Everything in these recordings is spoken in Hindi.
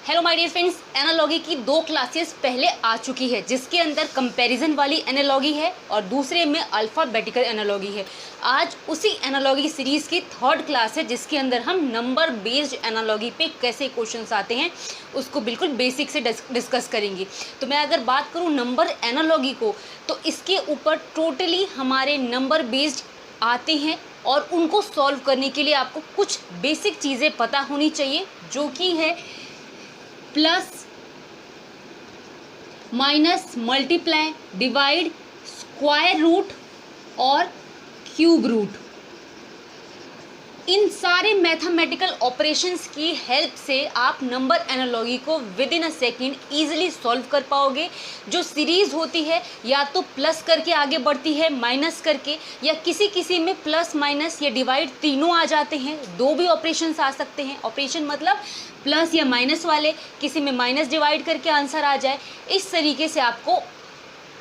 Hello my dear friends, analogy की 2 क्लासेस पहले आ चुकी है जिसके अंदर कंपैरिजन वाली एनालॉगी है और दूसरे में अल्फ़ाबेटिकल एनालॉगी है। आज उसी एनालॉगी सीरीज़ की 3rd क्लास है जिसके अंदर हम नंबर बेस्ड एनालॉगी पे कैसे क्वेश्चंस आते हैं उसको बिल्कुल बेसिक से डिस्कस करेंगे। तो मैं अगर बात करूँ नंबर एनालॉगी को, तो इसके ऊपर टोटली हमारे नंबर बेस्ड आते हैं और उनको सॉल्व करने के लिए आपको कुछ बेसिक चीज़ें पता होनी चाहिए, जो कि है plus, minus, multiply, divide, square root और क्यूब रूट। इन सारे मैथमेटिकल ऑपरेशंस की हेल्प से आप नंबर एनालॉगी को within a second easily solve कर पाओगे। जो सीरीज़ होती है या तो प्लस करके आगे बढ़ती है, माइनस करके, या किसी किसी में प्लस माइनस या डिवाइड तीनों आ जाते हैं। 2 भी ऑपरेशंस आ सकते हैं। ऑपरेशन मतलब प्लस या माइनस वाले, किसी में माइनस डिवाइड करके आंसर आ जाए। इस तरीके से आपको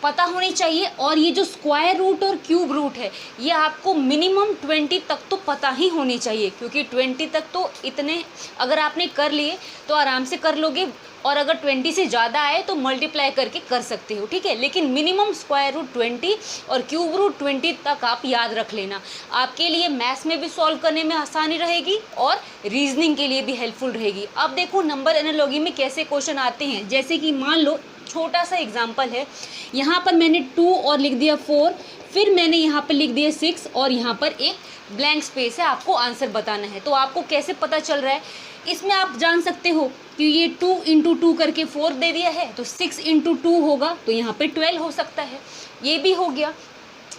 पता होनी चाहिए। और ये जो स्क्वायर रूट और क्यूब रूट है, ये आपको मिनिमम 20 तक तो पता ही होनी चाहिए, क्योंकि 20 तक तो इतने अगर आपने कर लिए तो आराम से कर लोगे, और अगर 20 से ज़्यादा आए तो मल्टीप्लाई करके कर सकते हो, ठीक है। लेकिन मिनिमम स्क्वायर रूट 20 और क्यूब रूट 20 तक आप याद रख लेना। आपके लिए मैथ्स में भी सॉल्व करने में आसानी रहेगी और रीजनिंग के लिए भी हेल्पफुल रहेगी। अब देखो नंबर एनालॉगी में कैसे क्वेश्चन आते हैं। जैसे कि मान लो छोटा सा एग्जाम्पल है, यहाँ पर मैंने 2 और लिख दिया 4, फिर मैंने यहाँ पर लिख दिया 6 और यहाँ पर एक ब्लैंक स्पेस है, आपको आंसर बताना है। तो आपको कैसे पता चल रहा है, इसमें आप जान सकते हो कि ये 2 × 2 करके 4 दे दिया है, तो 6 × 2 होगा, तो यहाँ पे 12 हो सकता है। ये भी हो गया।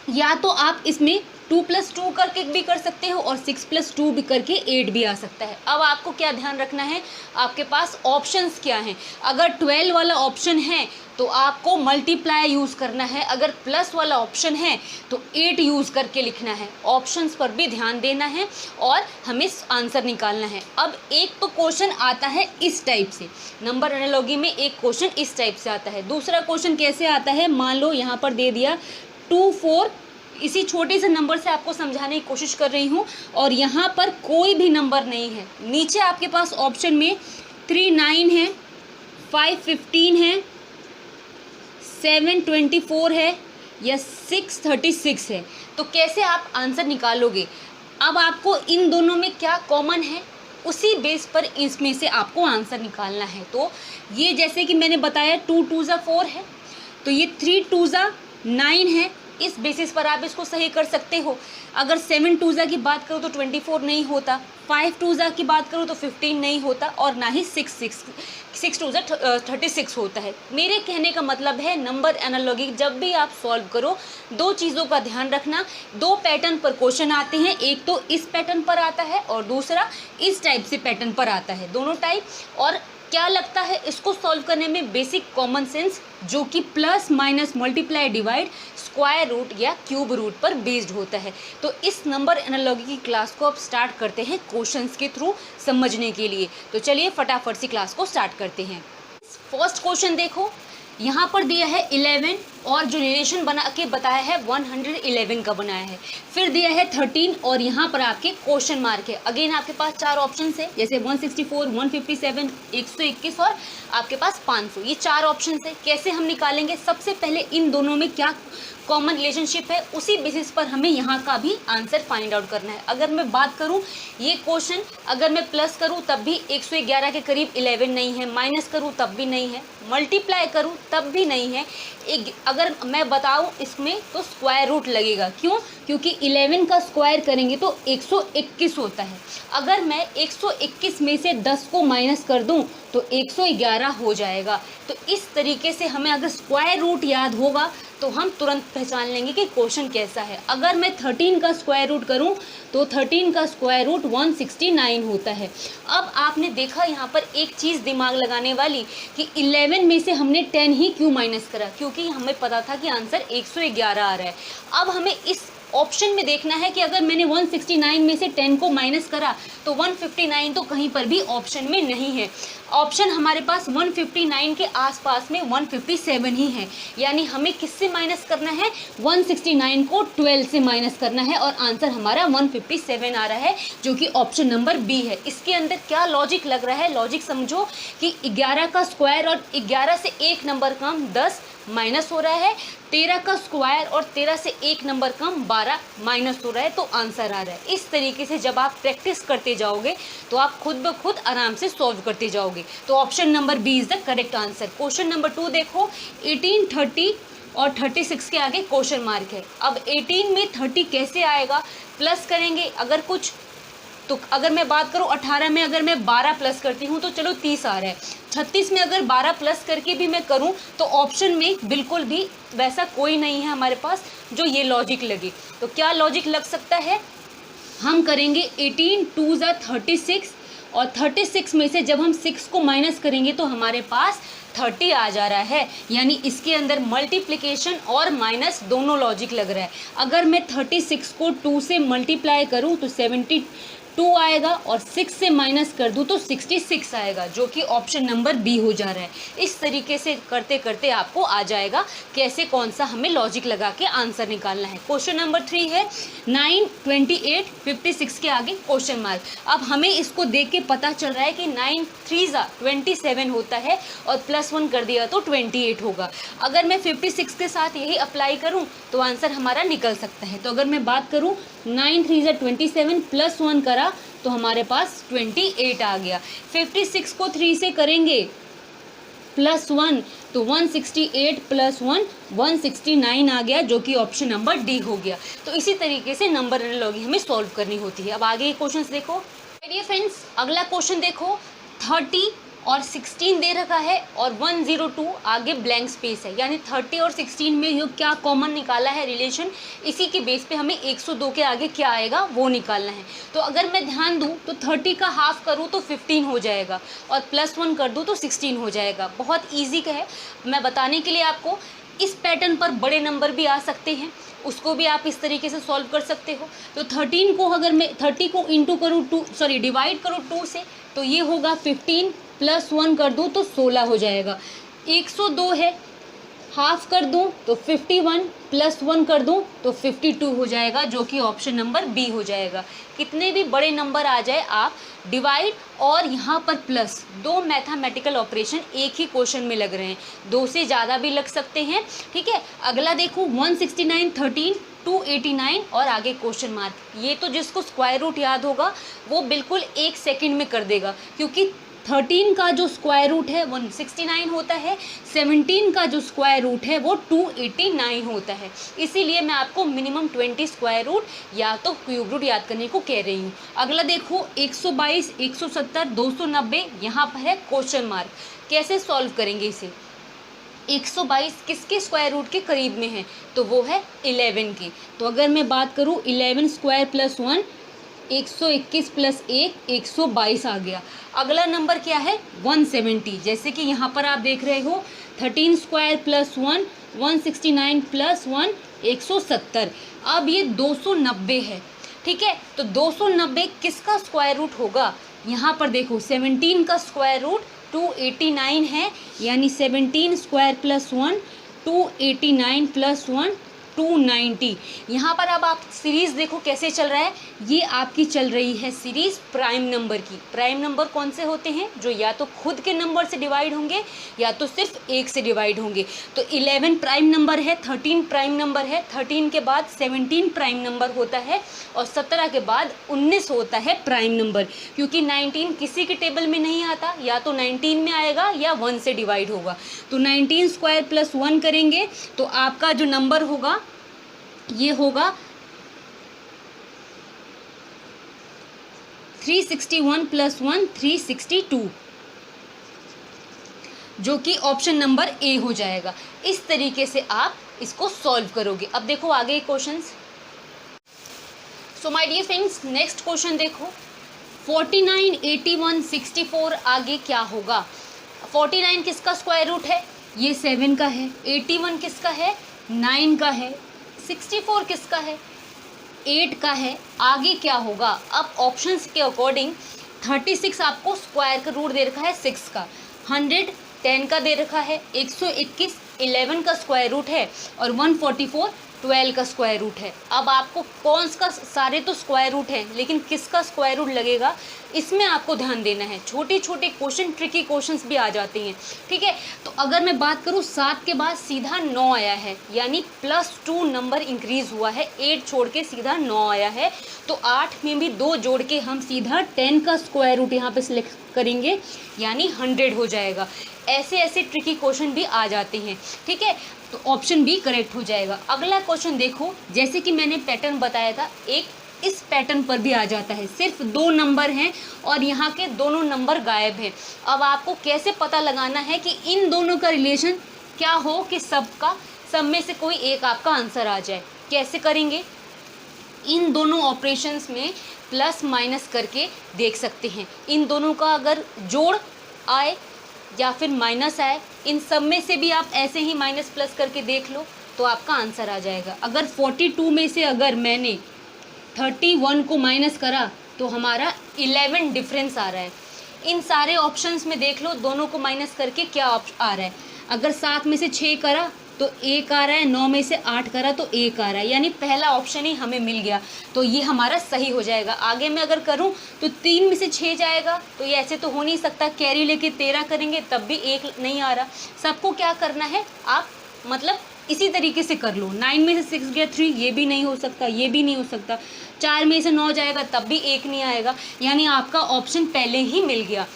या तो आप इसमें 2 + 2 करके भी कर सकते हो और 6 + 2 भी करके 8 भी आ सकता है। अब आपको क्या ध्यान रखना है, आपके पास ऑप्शंस क्या हैं। अगर 12 वाला ऑप्शन है तो आपको मल्टीप्लाई यूज़ करना है, अगर प्लस वाला ऑप्शन है तो 8 यूज़ करके लिखना है। ऑप्शंस पर भी ध्यान देना है और हमें आंसर निकालना है। अब एक तो क्वेश्चन आता है इस टाइप से, नंबर एनालॉगी में एक क्वेश्चन इस टाइप से आता है। दूसरा क्वेश्चन कैसे आता है, मान लो यहाँ पर दे दिया 2 4, इसी छोटे से नंबर से आपको समझाने की कोशिश कर रही हूँ, और यहाँ पर कोई भी नंबर नहीं है। नीचे आपके पास ऑप्शन में 3 9 है, 5 15 है, 7 24 है या 6 36 है। तो कैसे आप आंसर निकालोगे। अब आपको इन दोनों में क्या कॉमन है, उसी बेस पर इसमें से आपको आंसर निकालना है। तो ये जैसे कि मैंने बताया 2 2 4 है, तो ये 3 2 9 है। इस बेसिस पर आप इसको सही कर सकते हो। अगर 7 2 की बात करूँ तो 24 नहीं होता, 5 2 की बात करूँ तो 15 नहीं होता, और ना ही 6 2 36 होता है। मेरे कहने का मतलब है नंबर एनालॉगी जब भी आप सॉल्व करो, 2 चीज़ों का ध्यान रखना। 2 पैटर्न पर क्वेश्चन आते हैं, एक तो इस पैटर्न पर आता है और दूसरा इस टाइप से पैटर्न पर आता है, दोनों टाइप। और क्या लगता है इसको सॉल्व करने में, बेसिक कॉमन सेंस, जो कि plus minus multiply divide square root या क्यूब रूट पर बेस्ड होता है। तो इस नंबर एनालॉगी की क्लास को अब स्टार्ट करते हैं क्वेश्चंस के थ्रू समझने के लिए। तो चलिए फटाफट से क्लास को स्टार्ट करते हैं। फर्स्ट क्वेश्चन देखो, यहाँ पर दिया है 11 और जो रिलेशन बना के बताया है 111 का बनाया है। फिर दिया है 13 और यहाँ पर आपके क्वेश्चन मार्क है। अगेन आपके पास 4 ऑप्शन है, जैसे 164, 157, 121 और आपके पास 500। ये 4 ऑप्शन है। कैसे हम निकालेंगे, सबसे पहले इन दोनों में क्या कॉमन रिलेशनशिप है, उसी बेसिस पर हमें यहाँ का भी आंसर फाइंड आउट करना है। अगर मैं बात करूँ ये क्वेश्चन, अगर मैं प्लस करूँ तब भी 111 के करीब 11 नहीं है, माइनस करूँ तब भी नहीं है, मल्टीप्लाई करूँ तब भी नहीं है। अगर मैं बताऊँ इसमें तो स्क्वायर रूट लगेगा। क्यों? क्योंकि 11 का स्क्वायर करेंगे तो 121 होता है। अगर मैं 121 में से 10 को माइनस कर दूं तो 111 हो जाएगा। तो इस तरीके से हमें अगर स्क्वायर रूट याद होगा तो हम तुरंत पहचान लेंगे कि क्वेश्चन कैसा है। अगर मैं 13 का स्क्वायर रूट करूं तो 13 का स्क्वायर रूट 169 होता है। अब आपने देखा यहाँ पर एक चीज़ दिमाग लगाने वाली कि 11 में से हमने 10 ही क्यों माइनस करा, क्योंकि हमें पता था कि आंसर 111 आ रहा है। अब हमें इस ऑप्शन में देखना है कि अगर मैंने 169 में से 10 को माइनस करा तो 159 तो कहीं पर भी ऑप्शन में नहीं है। ऑप्शन हमारे पास 159 के आसपास में 157 ही है, यानी हमें किससे माइनस करना है, 169 को 12 से माइनस करना है और आंसर हमारा 157 आ रहा है, जो कि ऑप्शन नंबर बी है। इसके अंदर क्या लॉजिक लग रहा है, लॉजिक समझो कि 11 का स्क्वायर और 11 से एक नंबर कम 10 माइनस हो रहा है, 13 का स्क्वायर और 13 से एक नंबर कम 12 माइनस हो रहा है, तो आंसर आ रहा है। इस तरीके से जब आप प्रैक्टिस करते जाओगे तो आप खुद ब खुद आराम से सॉल्व करते जाओगे। तो option number B is the correct answer. Question number 2 देखो, 18, 30 और 36 के आगे क्वेश्चन मार्क है। अब 18 में 30 कैसे आएगा, प्लस करेंगे अगर कुछ, तो अगर मैं बात करूँ 18 में अगर मैं 12 प्लस करती हूँ तो चलो 30 आ रहा है। 36 में अगर 12 प्लस करके भी मैं करूँ तो ऑप्शन में बिल्कुल भी वैसा कोई नहीं है हमारे पास जो ये लॉजिक लगे। तो क्या लॉजिक लग सकता है, हम करेंगे 18 2 ज़ा 36 और 36 में से जब हम 6 को माइनस करेंगे तो हमारे पास 30 आ जा रहा है, यानी इसके अंदर मल्टीप्लिकेशन और माइनस दोनों लॉजिक लग रहा है। अगर मैं 36 को 2 से मल्टीप्लाई करूं तो 72 आएगा और 6 से माइनस कर दूं तो 66 आएगा, जो कि ऑप्शन नंबर बी हो जा रहा है। इस तरीके से करते करते आपको आ जाएगा कैसे कौन सा हमें लॉजिक लगा के आंसर निकालना है। क्वेश्चन नंबर 3 है 9, 28, 56 के आगे क्वेश्चन मार्क। अब हमें इसको देख के पता चल रहा है कि 9 3 ज़ा 27 होता है और +1 कर दिया तो 28 होगा। अगर मैं 56 के साथ यही अप्लाई करूं तो आंसर हमारा निकल सकता है। तो अगर मैं बात करूं 9 3 ज़ा 27 +1 करा तो हमारे पास 28 आ गया। 56 को 3 से करेंगे +1 तो 168 +1 169 आ गया, जो कि ऑप्शन नंबर डी हो गया। तो इसी तरीके से नंबर एनालॉजी हमें सॉल्व करनी होती है। अब आगे क्वेश्चंस देखो। चलिए फ्रेंड्स, अगला क्वेश्चन देखो, 30 और 16 दे रखा है और 102 आगे ब्लैंक स्पेस है, यानी 30 और 16 में जो क्या कॉमन निकाला है रिलेशन, इसी के बेस पे हमें 102 के आगे क्या आएगा वो निकालना है। तो अगर मैं ध्यान दूं तो 30 का हाफ करूं तो 15 हो जाएगा और +1 कर दूं तो 16 हो जाएगा। बहुत ईजी का है, मैं बताने के लिए आपको। इस पैटर्न पर बड़े नंबर भी आ सकते हैं, उसको भी आप इस तरीके से सॉल्व कर सकते हो। तो 13 को अगर मैं 30 को इंटू करूँ डिवाइड करूँ 2 से तो ये होगा 15 +1 कर दूँ तो 16 हो जाएगा। 102 है, हाफ कर दूं तो 51 +1 कर दूं तो 52 हो जाएगा, जो कि ऑप्शन नंबर बी हो जाएगा। कितने भी बड़े नंबर आ जाए आप डिवाइड और यहाँ पर प्लस, दो मैथमेटिकल ऑपरेशन एक ही क्वेश्चन में लग रहे हैं, 2 से ज़्यादा भी लग सकते हैं। ठीक है, अगला देखो 169 13 289 और आगे क्वेश्चन मार्क। ये तो जिसको स्क्वायर रूट याद होगा वो बिल्कुल 1 सेकेंड में कर देगा, क्योंकि 13 का जो स्क्वायर रूट है 169 होता है, 17 का जो स्क्वायर रूट है वो 289 होता है। इसीलिए मैं आपको मिनिमम 20 स्क्वायर रूट या तो क्यूब रूट याद करने को कह रही हूँ। अगला देखो 122 170 290, यहाँ पर है क्वेश्चन मार्क। कैसे सॉल्व करेंगे इसे, 122 किसके स्क्वायर रूट के करीब में है, तो वो है 11 की। तो अगर मैं बात करूँ 11 स्क्वायर +1 121 + 1 122 आ गया। अगला नंबर क्या है 170, जैसे कि यहाँ पर आप देख रहे हो 13 स्क्वायर +1 169 +1 170। अब ये 290 है। ठीक है, तो 290 किसका स्क्वायर रूट होगा, यहाँ पर देखो 17 का स्क्वायर रूट 289 है, यानी 17 स्क्वायर +1 289 +1 290। यहाँ पर अब आप सीरीज़ देखो कैसे चल रहा है, ये आपकी चल रही है सीरीज़ प्राइम नंबर की। प्राइम नंबर कौन से होते हैं, जो या तो खुद के नंबर से डिवाइड होंगे या तो सिर्फ 1 से डिवाइड होंगे। तो 11 प्राइम नंबर है, 13 प्राइम नंबर है, 13 के बाद 17 प्राइम नंबर होता है और 17 के बाद 19 होता है प्राइम नंबर, क्योंकि 19 किसी के टेबल में नहीं आता, या तो 19 में आएगा या 1 से डिवाइड होगा। तो 19 स्क्वायर +1 करेंगे तो आपका जो नंबर होगा ये होगा 361 +1 362, जो कि ऑप्शन नंबर ए हो जाएगा। इस तरीके से आप इसको सॉल्व करोगे। अब देखो आगे questions. So my dear friends, next question देखो 49 81 64 आगे क्या होगा। 49 किसका स्क्वायर रूट है, ये 7 का है। 81 किसका है, 9 का है। 64 किसका है, 8 का है, आगे क्या होगा। अब ऑप्शंस के अकॉर्डिंग 36 आपको स्क्वायर का रूट दे रखा है 6 का, 100 10 का दे रखा है, 121 11 का स्क्वायर रूट है और 144 12 का स्क्वायर रूट है। अब आपको कौन सा, सारे तो स्क्वायर रूट हैं लेकिन किसका स्क्वायर रूट लगेगा इसमें आपको ध्यान देना है। छोटे छोटे क्वेश्चन, ट्रिकी क्वेश्चंस भी आ जाते हैं, ठीक है। तो अगर मैं बात करूँ 7 के बाद सीधा 9 आया है, यानी +2 नंबर इंक्रीज हुआ है, 8 छोड़ के सीधा 9 आया है। तो 8 में भी 2 जोड़ के हम सीधा 10 का स्क्वायर रूट यहाँ पे सिलेक्ट करेंगे, यानी 100 हो जाएगा। ऐसे ऐसे ट्रिकी क्वेश्चन भी आ जाते हैं, ठीक है। तो ऑप्शन बी करेक्ट हो जाएगा। अगला क्वेश्चन देखो, जैसे कि मैंने पैटर्न बताया था, एक इस पैटर्न पर भी आ जाता है, सिर्फ 2 नंबर हैं और यहाँ के दोनों नंबर गायब हैं। अब आपको कैसे पता लगाना है कि इन दोनों का रिलेशन क्या हो कि सब में से कोई एक आपका आंसर आ जाए। कैसे करेंगे, इन दोनों ऑपरेशंस में प्लस माइनस करके देख सकते हैं। इन दोनों का अगर जोड़ आए या फिर माइनस आए, इन सब में से भी आप ऐसे ही माइनस प्लस करके देख लो तो आपका आंसर आ जाएगा। अगर 42 में से अगर मैंने 31 को माइनस करा तो हमारा 11 डिफरेंस आ रहा है। इन सारे ऑप्शंस में देख लो दोनों को माइनस करके क्या आ रहा है। अगर 7 में से 6 करा तो 1 आ रहा है, 9 में से 8 करा तो 1 आ रहा है, यानी पहला ऑप्शन ही हमें मिल गया, तो ये हमारा सही हो जाएगा। आगे मैं अगर करूं तो 3 में से 6 जाएगा, तो ये ऐसे तो हो नहीं सकता, कैरी लेके 13 करेंगे तब भी 1 नहीं आ रहा। सबको क्या करना है, आप मतलब इसी तरीके से कर लो। 9 में से 6 गया 3, ये भी नहीं हो सकता, ये भी नहीं हो सकता। 4 में से 9 जाएगा तब भी 1 नहीं आएगा, यानी आपका ऑप्शन पहले ही मिल गया।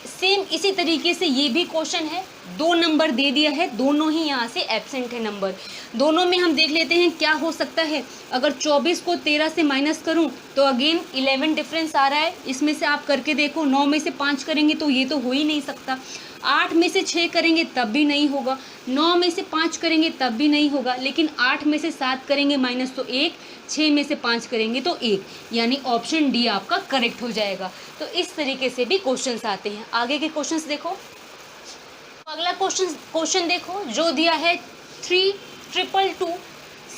सेम इसी तरीके से ये भी क्वेश्चन है, 2 नंबर दे दिया है, दोनों ही यहाँ से एब्सेंट है नंबर। दोनों में हम देख लेते हैं क्या हो सकता है। अगर 24 को 13 से माइनस करूँ तो अगेन 11 डिफरेंस आ रहा है। इसमें से आप करके देखो, 9 में से 5 करेंगे तो ये तो हो ही नहीं सकता। 8 में से 6 करेंगे तब भी नहीं होगा, 9 में से 5 करेंगे तब भी नहीं होगा, लेकिन 8 में से 7 करेंगे माइनस तो 1, 6 में से 5 करेंगे तो 1, यानी ऑप्शन डी आपका करेक्ट हो जाएगा। तो इस तरीके से भी क्वेश्चंस आते हैं। आगे के क्वेश्चंस देखो। अगला क्वेश्चन देखो जो दिया है 322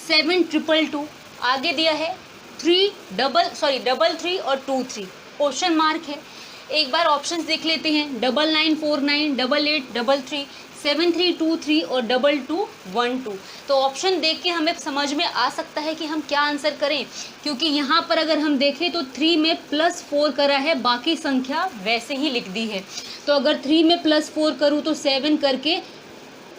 722, आगे दिया है 333 और 23, क्वेश्चन मार्क है। एक बार ऑप्शंस देख लेते हैं, 9949 8833 7323 और 2212। तो ऑप्शन देख के हमें समझ में आ सकता है कि हम क्या आंसर करें, क्योंकि यहाँ पर अगर हम देखें तो 3 में +4 करा है, बाकी संख्या वैसे ही लिख दी है। तो अगर 3 में +4 करूँ तो 7 करके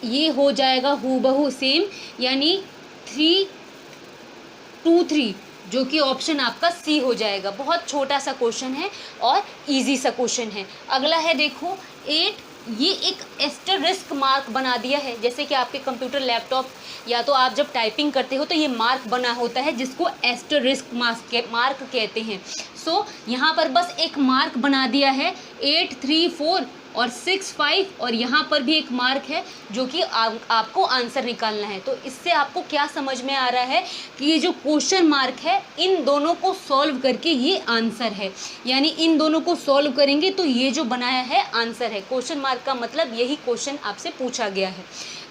ये हो जाएगा हूबहू सेम, यानी 323, जो कि ऑप्शन आपका सी हो जाएगा। बहुत छोटा सा क्वेश्चन है और इजी सा क्वेश्चन है। अगला है देखो 8, ये एक एस्टरिस्क मार्क बना दिया है। जैसे कि आपके कंप्यूटर, लैपटॉप या तो आप जब टाइपिंग करते हो तो ये मार्क बना होता है जिसको एस्टरिस्क मार्क कहते हैं। सो यहाँ पर बस एक मार्क बना दिया है, 8 3 4 और 6 5, और यहाँ पर भी एक मार्क है जो कि आपको आंसर निकालना है। तो इससे आपको क्या समझ में आ रहा है कि ये जो क्वेश्चन मार्क है इन दोनों को सॉल्व करके ये आंसर है, यानी इन दोनों को सॉल्व करेंगे तो ये जो बनाया है आंसर है। क्वेश्चन मार्क का मतलब यही क्वेश्चन आपसे पूछा गया है।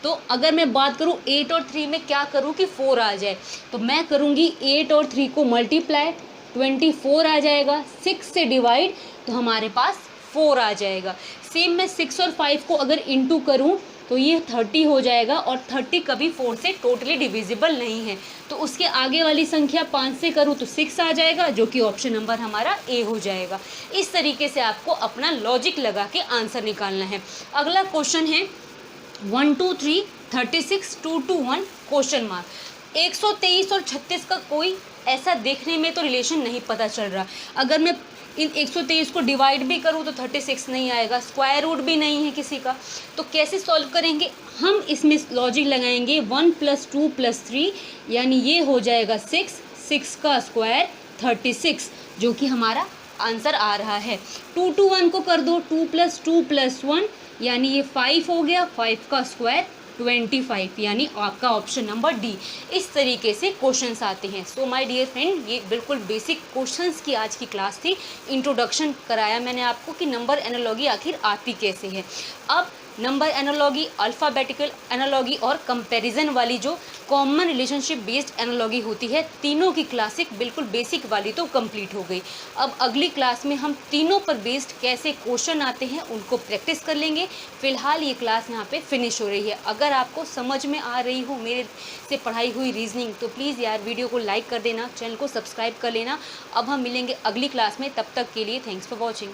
तो अगर मैं बात करूँ 8 और 3 में क्या करूँ कि 4 आ जाए, तो मैं करूँगी 8 और 3 को मल्टीप्लाई, 24 आ जाएगा, 6 से डिवाइड तो हमारे पास 4 आ जाएगा। सेम मैं 6 और 5 को अगर इंटू करूँ तो ये 30 हो जाएगा, और 30 कभी 4 से टोटली डिविजिबल नहीं है। तो उसके आगे वाली संख्या 5 से करूँ तो 6 आ जाएगा, जो कि ऑप्शन नंबर हमारा ए हो जाएगा। इस तरीके से आपको अपना लॉजिक लगा के आंसर निकालना है। अगला क्वेश्चन है 1 2 3 36 2 2 1 क्वेश्चन मार्क। 123 और 36 का कोई ऐसा देखने में तो रिलेशन नहीं पता चल रहा। अगर मैं इन 123 को डिवाइड भी करूँ तो 36 नहीं आएगा, स्क्वायर रूट भी नहीं है किसी का। तो कैसे सॉल्व करेंगे हम, इसमें लॉजिक लगाएंगे 1 + 2 + 3, यानी ये हो जाएगा 6, 6 का स्क्वायर 36, जो कि हमारा आंसर आ रहा है। 2 2 1 को कर दो, 2 + 2 + 1, यानी ये 5 हो गया, 5 का स्क्वायर 25, यानी आपका ऑप्शन नंबर डी। इस तरीके से क्वेश्चंस आते हैं। सो माय डियर फ्रेंड, ये बिल्कुल बेसिक क्वेश्चंस की आज की क्लास थी। इंट्रोडक्शन कराया मैंने आपको कि नंबर एनालॉजी आखिर आती कैसे है। अब नंबर एनालॉगी, अल्फ़ाबेटिकल एनालॉगी और कंपैरिजन वाली जो कॉमन रिलेशनशिप बेस्ड एनालॉगी होती है, तीनों की क्लासिक बिल्कुल बेसिक वाली तो कंप्लीट हो गई। अब अगली क्लास में हम तीनों पर बेस्ड कैसे क्वेश्चन आते हैं उनको प्रैक्टिस कर लेंगे। फिलहाल ये क्लास यहाँ पे फिनिश हो रही है। अगर आपको समझ में आ रही हो मेरे से पढ़ाई हुई रीजनिंग तो प्लीज़ यार वीडियो को लाइक कर देना, चैनल को सब्सक्राइब कर लेना। अब हम मिलेंगे अगली क्लास में, तब तक के लिए थैंक्स फॉर वॉचिंग।